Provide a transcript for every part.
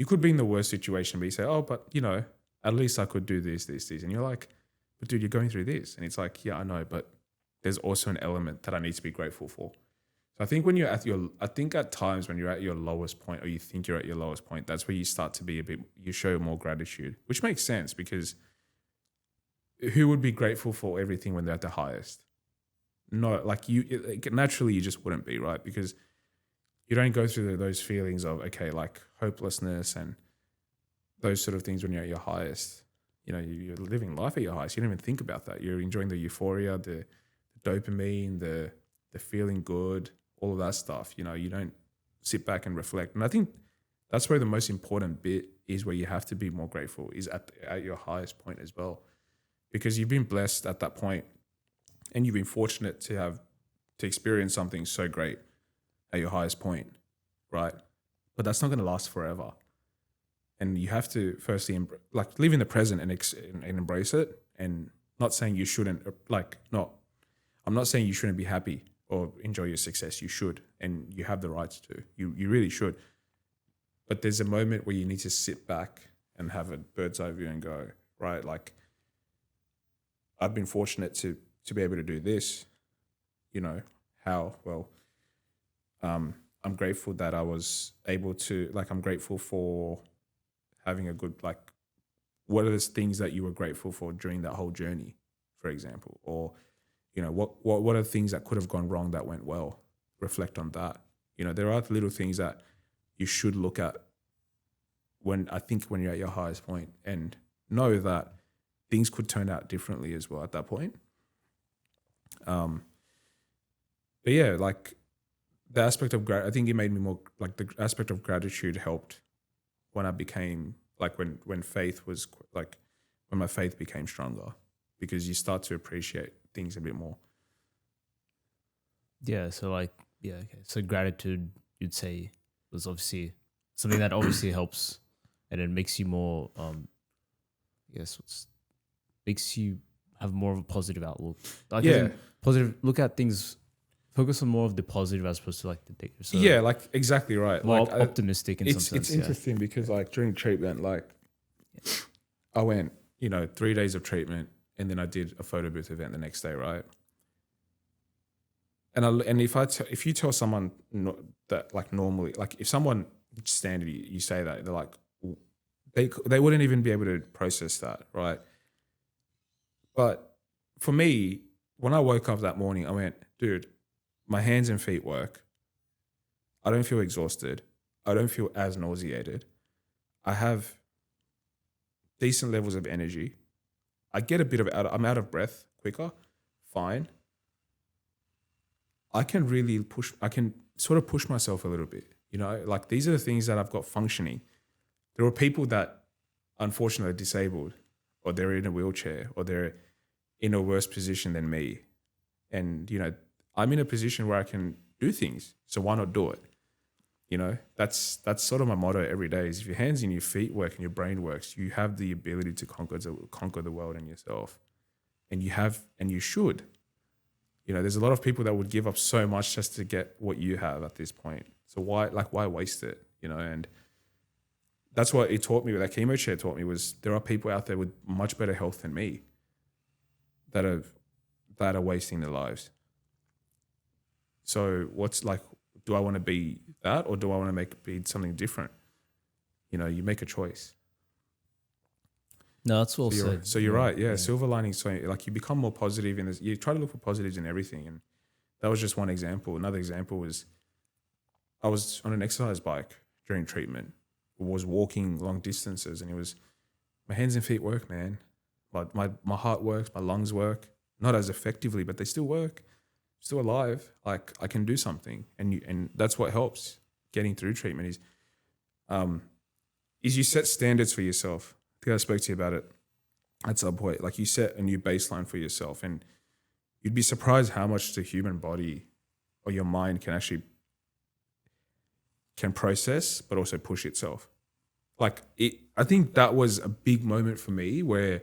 you could be in the worst situation, but you say, oh, but at least I could do this, this, this. And you're like, but dude, you're going through this. And it's like, yeah, I know, but there's also an element that I need to be grateful for. So I think I think at times when you're at your lowest point, or you think you're at your lowest point, that's where you start to be you show more gratitude, which makes sense, because who would be grateful for everything when they're at the highest? No, naturally you just wouldn't be, right? Because you don't go through those feelings of, okay, like hopelessness and those sort of things when you're at your highest. You're living life at your highest. You don't even think about that. You're enjoying the euphoria, the dopamine, the feeling good, all of that stuff. You don't sit back and reflect. And I think that's where the most important bit is, where you have to be more grateful, is at your highest point as well. Because you've been blessed at that point, and you've been fortunate to experience something so great at your highest point, right? But that's not going to last forever. And you have to firstly live in the present and embrace it. And not saying you shouldn't, I'm not saying you shouldn't be happy or enjoy your success. You should, and you have the rights to. You really should. But there's a moment where you need to sit back and have a bird's eye view and go, right, like, I've been fortunate to be able to do this. How? Well, I'm grateful that I was able to, I'm grateful for having a good, what are the things that you were grateful for during that whole journey, for example? Or, what are the things that could have gone wrong that went well? Reflect on that. There are little things that you should look at when you're at your highest point, and know that things could turn out differently as well at that point. But yeah, the aspect of I think it made me more, the aspect of gratitude helped when I became, when faith was, when my faith became stronger, because you start to appreciate things a bit more. Yeah. So okay. So gratitude, you'd say, was obviously something that obviously helps, and it makes you more, makes you have more of a positive outlook. Positive, look at things, focus on more of the positive as opposed to the negative. So exactly right. More optimistic in some sense. It's interesting because during treatment, I went, 3 days of treatment, and then I did a photo booth event the next day, right? And if you tell someone that normally, if someone standard, you say that, they're they wouldn't even be able to process that, right? But for me, when I woke up that morning, I went, dude, my hands and feet work. I don't feel exhausted. I don't feel as nauseated. I have decent levels of energy. I get I'm out of breath quicker. Fine. I can sort of push myself a little bit. These are the things that I've got functioning. There are people that unfortunately are disabled, or they're in a wheelchair, or they're in a worse position than me. And, I'm in a position where I can do things. So why not do it? That's sort of my motto every day, is if your hands and your feet work and your brain works, you have the ability to conquer the world and yourself. And you should. There's a lot of people that would give up so much just to get what you have at this point. So why waste it? And that's what it taught me, that chemo chair taught me, was there are people out there with much better health than me that are wasting their lives. So do I want to be that, or do I want to be something different? You make a choice. No, that's well said. So you're right. Yeah. Silver lining. So you become more positive in this. You try to look for positives in everything. And that was just one example. Another example was I was on an exercise bike during treatment, was walking long distances, and my hands and feet work, man. But my heart works, my lungs work, not as effectively, but they still work. Still alive. I can do something. And that's what helps getting through treatment is you set standards for yourself. I think I spoke to you about it at some point. You set a new baseline for yourself, and you'd be surprised how much the human body or your mind can process, but also push itself. I think that was a big moment for me where,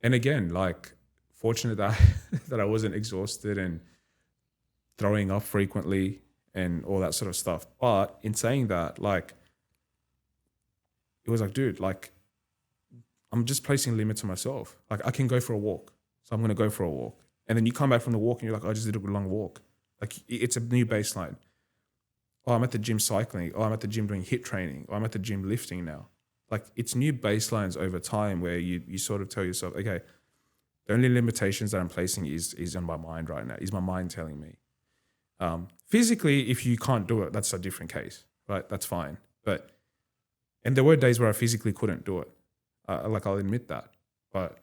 and again, fortunate that I wasn't exhausted and throwing up frequently and all that sort of stuff. But in saying that, it was like, dude, like I'm just placing limits on myself. Like I can go for a walk, so I'm going to go for a walk. And then you come back from the walk and you're like, I just did a long walk. Like it's a new baseline. Oh, I'm at the gym cycling. Oh, I'm at the gym doing HIIT training. Oh, I'm at the gym lifting now. Like it's new baselines over time where you sort of tell yourself, okay, the only limitations that I'm placing is on my mind right now. Is my mind telling me? Physically, if you can't do it, that's a different case, right? That's fine. And there were days where I physically couldn't do it. Like I'll admit that. But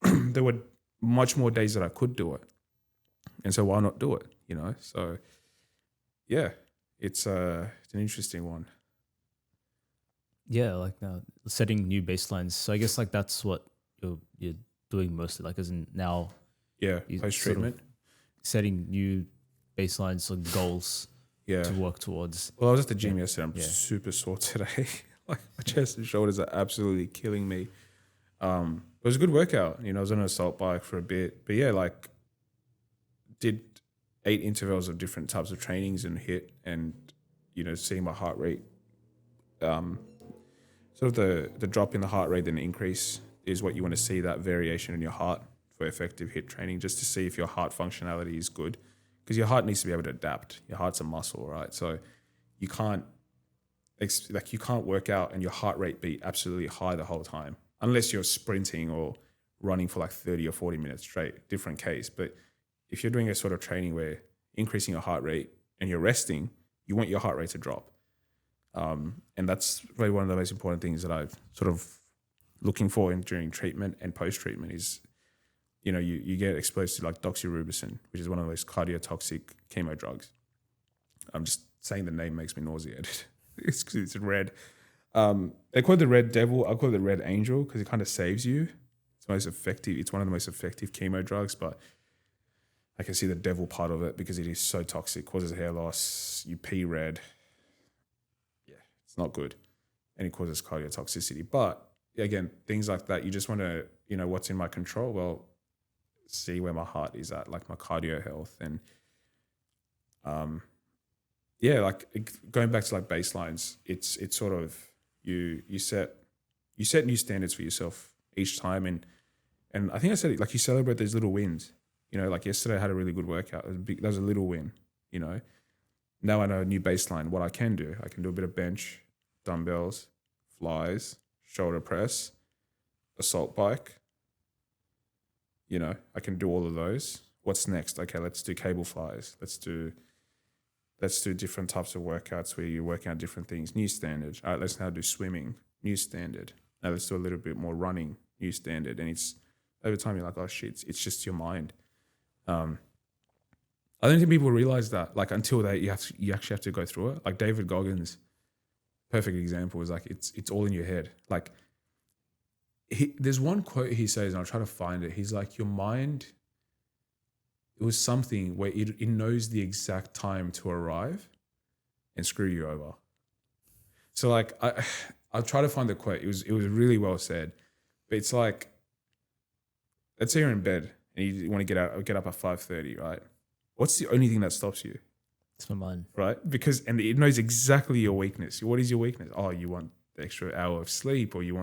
there were much more days that I could do it. And so why not do it, you know? So yeah, it's an interesting one. Yeah, like setting new baselines. So I guess like that's what you're doing mostly, like as in now. Yeah, post treatment, sort of setting new baselines or goals yeah, to work towards. Well, I was at the gym yesterday. I'm super sore today. Like my chest and shoulders are absolutely killing me. It was a good workout. You know, I was on an assault bike for a bit, but yeah, like did 8 intervals of different types of trainings and HIIT, and you know, seeing my heart rate, sort of the drop in the heart rate and the increase is what you want to see, that variation in your heart for effective HIIT training, just to see if your heart functionality is good, because your heart needs to be able to adapt. Your heart's a muscle, right? So you can't work out and your heart rate be absolutely high the whole time, unless you're sprinting or running for like 30 or 40 minutes straight, different case. But if you're doing a sort of training where increasing your heart rate and you're resting, you want your heart rate to drop. And that's really one of the most important things that I've sort of looking for during treatment and post-treatment is, you know, you get exposed to like doxorubicin, which is one of the most cardiotoxic chemo drugs. I'm just saying the name makes me nauseated. It's red. They call it the red devil. I call it the red angel because it kind of saves you. It's most effective. It's one of the most effective chemo drugs, but I can see the devil part of it because it is so toxic, causes hair loss, you pee red. Yeah, it's not good. And it causes cardiotoxicity. But again, things like that, you just want to, you know, what's in my control? Well, see where my heart is at, like my cardio health. And yeah, like going back to like baselines, it's sort of you set new standards for yourself each time. And I think I said it, like you celebrate those little wins. You know, like yesterday I had a really good workout. That was a little win, you know. Now I know a new baseline, what I can do. I can do a bit of bench, dumbbells, flies, shoulder press, assault bike. You know, I can do all of those. What's next? Okay, let's do cable flies. Let's do different types of workouts where you're working out different things. New standard. All right, let's now do swimming. New standard. Now let's do a little bit more running. New standard. And it's over time you're like, oh shit, it's just your mind. I don't think people realize that, like, until you actually have to go through it. Like David Goggins, perfect example, is like it's all in your head. Like there's one quote he says, and I'll try to find it. He's like, your mind, it was something where it knows the exact time to arrive and screw you over. So like I'll try to find the quote. It was really well said. But it's like, let's say you're in bed and you want to get up at 5:30, right? What's the only thing that stops you? It's my mind. Right? Because it knows exactly your weakness. What is your weakness? Oh, you want the extra hour of sleep, or you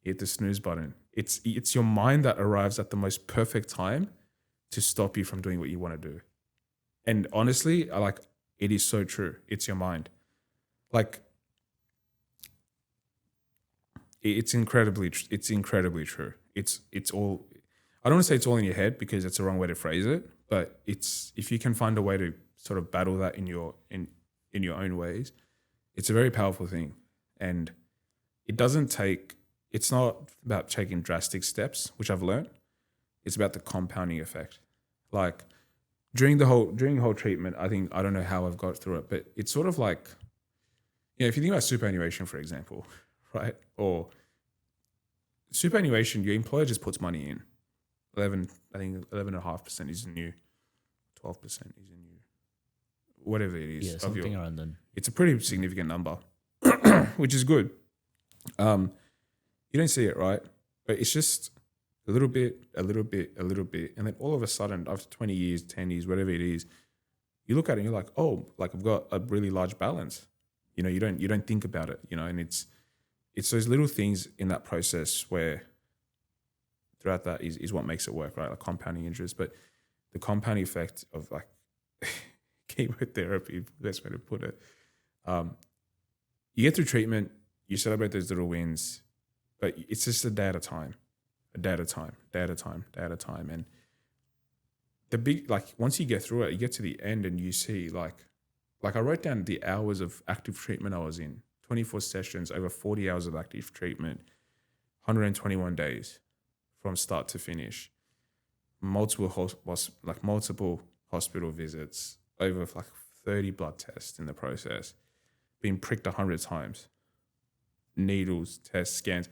hit the snooze button. It's your mind that arrives at the most perfect time to stop you from doing what you want to do. And honestly, it is so true. It's your mind. Like, it's incredibly true. It's all, I don't want to say it's all in your head because it's the wrong way to phrase it, but if you can find a way to sort of battle that in your own ways, it's a very powerful thing. And it's not about taking drastic steps, which I've learned. It's about the compounding effect. Like during the whole treatment, I don't know how I've got through it, but it's sort of like, you know, if you think about superannuation, for example, right? Or superannuation, your employer just puts money in. 11.5% is in you, 12% is in you, whatever it is. Yeah, something around then. It's a pretty significant number, which is good. You don't see it, right? But it's just a little bit, and then all of a sudden, after 20 years, 10 years, whatever it is, you look at it and you're like, oh, like I've got a really large balance. You know, you don't think about it, you know, and it's those little things in that process where throughout that is what makes it work, right? Like compounding interest, but the compounding effect of like chemotherapy, best way to put it. You get through treatment, you celebrate those little wins, but it's just a day at a time, a day at a time, day at a time, day at a time. And the big, like once you get through it, you get to the end and you see like I wrote down the hours of active treatment I was in, 24 sessions, over 40 hours of active treatment, 121 days from start to finish, multiple hospital visits, over like 30 blood tests in the process, being pricked 100 times, needles, tests, scans.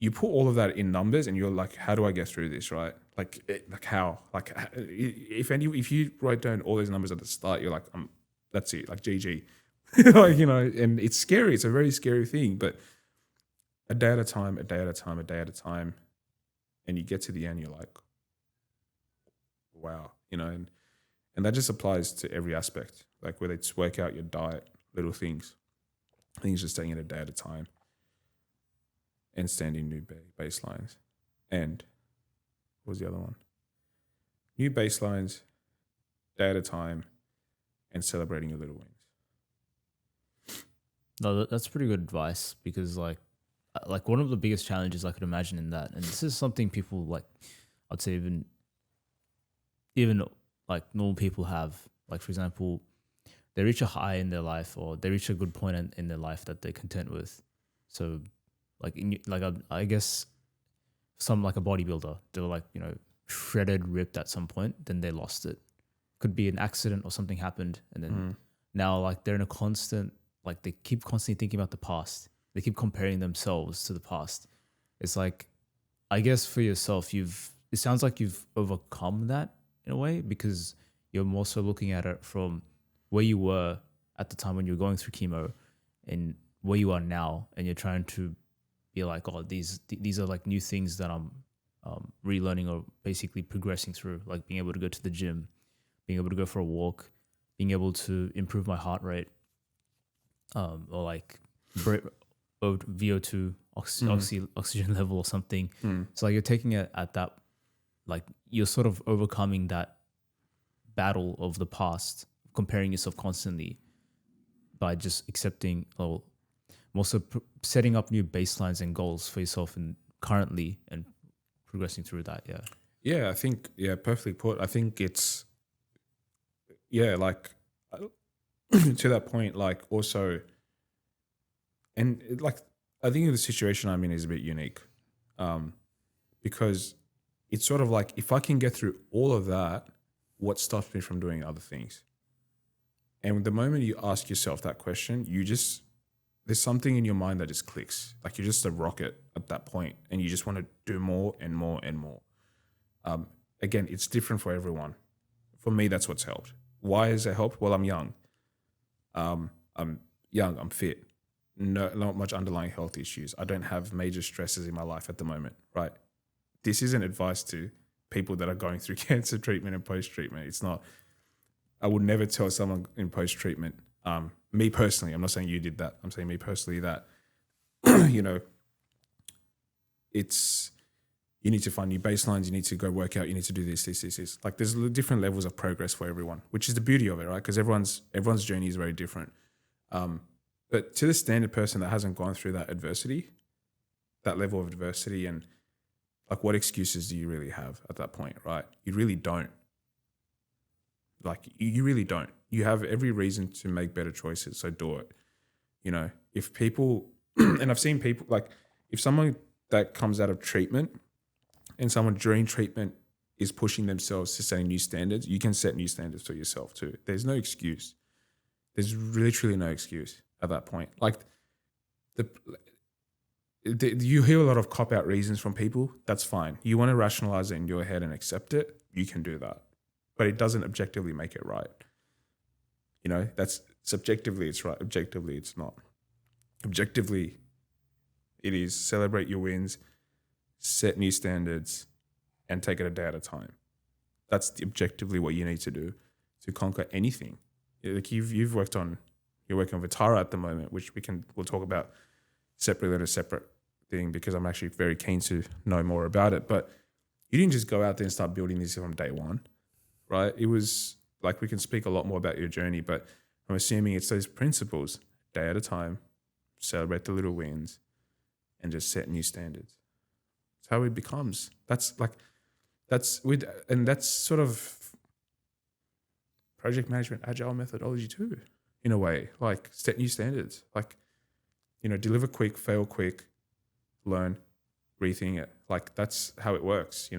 You put all of that in numbers and you're like, how do I get through this, right? Like how? Like if you write down all those numbers at the start, you're like, that's it, like GG. Like, you know, and it's scary. It's a very scary thing, but a day at a time, a day at a time, a day at a time. And you get to the end, you're like, wow, you know, and that just applies to every aspect, like whether it's work out, your diet, little things. Things just taking it a day at a time and standing new baselines. And what was the other one? New baselines, day at a time, and celebrating your little wins. No, that's pretty good advice, because like one of the biggest challenges I could imagine in that, and this is something people like, I'd say even like normal people have, like for example, they reach a high in their life or they reach a good point in their life that they're content with. So like I guess some like a bodybuilder, they were like, you know, shredded, ripped at some point, then they lost it. Could be an accident or something happened, and then now like they're in a constant, like they keep constantly thinking about the past. They keep comparing themselves to the past. It's like, I guess for yourself, it sounds like you've overcome that in a way, because you're more so looking at it from where you were at the time when you were going through chemo and where you are now, and you're trying to be like, oh, these are like new things that I'm relearning or basically progressing through, like being able to go to the gym, being able to go for a walk, being able to improve my heart rate, or like VO2 oxygen level or something. So like you're taking it at that, like you're sort of overcoming that battle of the past, comparing yourself constantly by just accepting, or also setting up new baselines and goals for yourself and currently, and progressing through that. I think perfectly put. I think it's like to that point, like also, and like I think the situation I'm in is a bit unique, because it's sort of like, if I can get through all of that, what stops me from doing other things? And the moment you ask yourself that question, there's something in your mind that just clicks. Like you're just a rocket at that point, and you just want to do more and more and more. Again, it's different for everyone. For me, that's what's helped. Why has it helped? Well, I'm young. I'm fit. No, not much underlying health issues. I don't have major stresses in my life at the moment, right? This isn't advice to people that are going through cancer treatment and post-treatment. It's not. I would never tell someone in post-treatment, me personally, I'm not saying you did that, I'm saying me personally, that, you know, you need to find new baselines, you need to go work out, you need to do this. Like there's different levels of progress for everyone, which is the beauty of it, right? Because everyone's journey is very different. But to the standard person that hasn't gone through that adversity, that level of adversity, and like what excuses do you really have at that point, right? You really don't. Like you really don't. You have every reason to make better choices, so do it. You know, if people, and I've seen people, like if someone that comes out of treatment and someone during treatment is pushing themselves to setting new standards, you can set new standards for yourself too. There's no excuse. There's literally no excuse at that point. Like you hear a lot of cop-out reasons from people. That's fine. You want to rationalize it in your head and accept it, you can do that. But it doesn't objectively make it right. You know, that's subjectively it's right. Objectively, it's not. Objectively, it is celebrate your wins, set new standards, and take it a day at a time. That's objectively what you need to do to conquer anything. Like you're working on Vitara at the moment, which we'll talk about separately on a separate thing because I'm actually very keen to know more about it. But you didn't just go out there and start building this from day one, right? It was like, we can speak a lot more about your journey, but I'm assuming it's those principles, day at a time, celebrate the little wins, and just set new standards. That's how it becomes. That's sort of project management, agile methodology too, in a way. Like, set new standards. Like, deliver quick, fail quick, learn, rethink it. Like, that's how it works,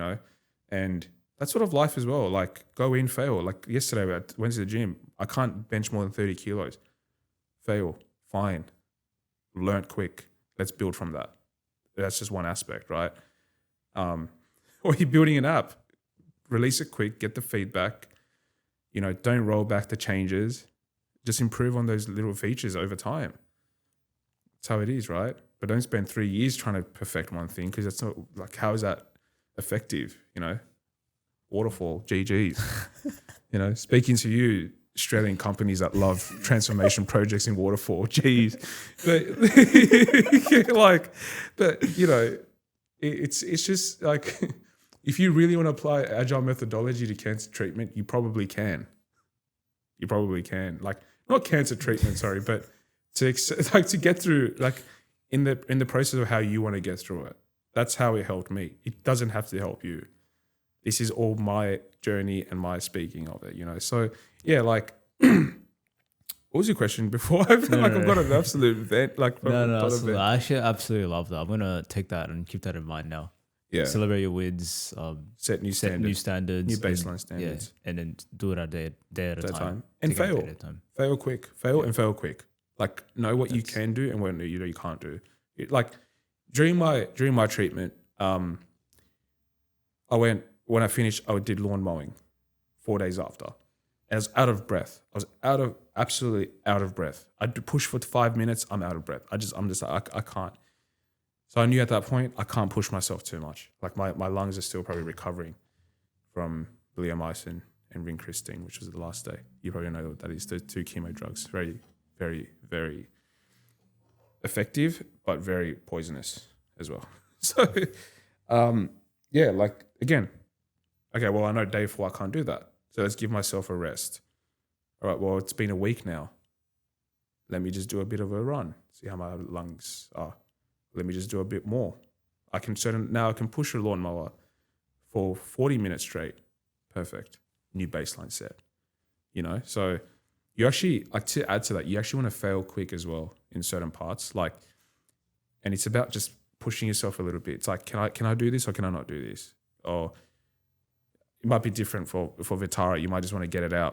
and that's sort of life as well. Like, go in, fail. Like yesterday, I went to the gym. I can't bench more than 30 kilos. Fail, fine. Learn quick. Let's build from that. That's just one aspect, right? Or you're building an app. Release it quick, get the feedback. Don't roll back the changes. Just improve on those little features over time. That's how it is, right? But don't spend 3 years trying to perfect one thing, because that's not, like, how is that effective? Waterfall, GGs. Speaking to you, Australian companies that love transformation projects in waterfall, geez. It's just like, if you really want to apply agile methodology to cancer treatment, you probably can. Like, not cancer treatment, sorry, but to get through, like, in the process of how you want to get through it. That's how it helped me. It doesn't have to help you. This is all my journey and my speaking of it, So, yeah, like, what was your question before? I feel like I've got an absolute vent. Like, no, absolutely. I actually absolutely love that. I'm going to take that and keep that in mind now. Yeah. Celebrate your wins. Set new standards. New baseline standards. Yeah, and then do it a day at a time. And fail. Fail quick. And fail quick. Like, know what you can do and what you can't do. Like, during my treatment, when I finished, I did lawn mowing 4 days after. And I was out of breath. Absolutely out of breath. I'd push for 5 minutes, I'm out of breath. I'm just like, I can't. So I knew at that point, I can't push myself too much. Like, my lungs are still probably recovering from bleomycin and vincristine, which was the last day. You probably know what that is. The 2 chemo drugs. Very, very, very effective, but very poisonous as well. So, yeah, like, again, okay, well, I know day 4 I can't do that. So let's give myself a rest. All right, well, it's been a week now. Let me just do a bit of a run, see how my lungs are. Let me just do a bit more. I can push a lawnmower for 40 minutes straight. Perfect. New baseline set. So you actually, like, to add to that, you actually want to fail quick as well in certain parts. Like, and it's about just pushing yourself a little bit. It's like, can I do this or can I not do this? Or it might be different for Vitara. You might just want to get it out